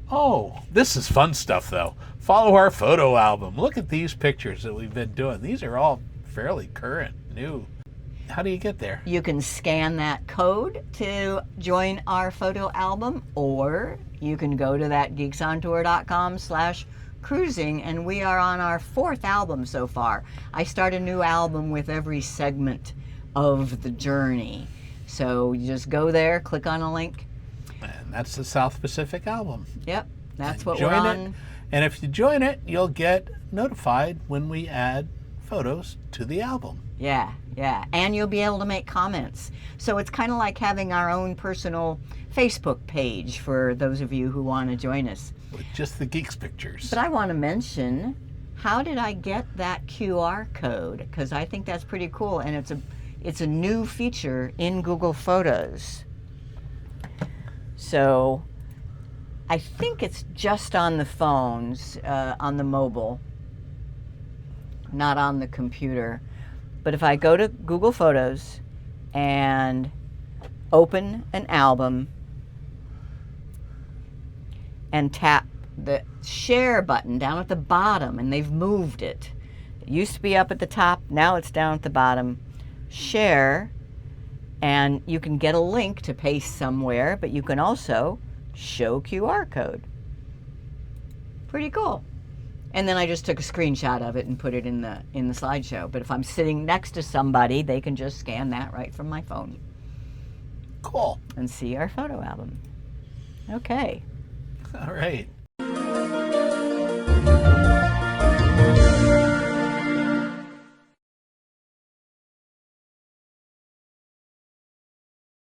Oh, this is fun stuff, though. Follow our photo album. Look at these pictures that we've been doing. These are all fairly current, new. How do you get there? You can scan that code to join our photo album, or you can go to that geeksontour.com/cruising, and we are on our 4th album so far. I start a new album with every segment of the journey. So you just go there, click on a link. And that's the South Pacific album. Yep, that's And what we're join on. it. And if you join it, you'll get notified when we add photos to the album. Yeah, yeah. And you'll be able to make comments. So it's kind of like having our own personal Facebook page for those of you who want to join us. With just the Geeks pictures. But I want to mention, how did I get that QR code? Because I think that's pretty cool, and it's a new feature in Google Photos. So I think it's just on the phones, on the mobile, not on the computer. But if I go to Google Photos and open an album and tap the share button down at the bottom, and they've moved it. It used to be up at the top, now it's down at the bottom. Share, and you can get a link to paste somewhere, but you can also show QR code. Pretty cool. And then I just took a screenshot of it and put it in the slideshow. But if I'm sitting next to somebody, they can just scan that right from my phone. Cool. And see our photo album. Okay. All right.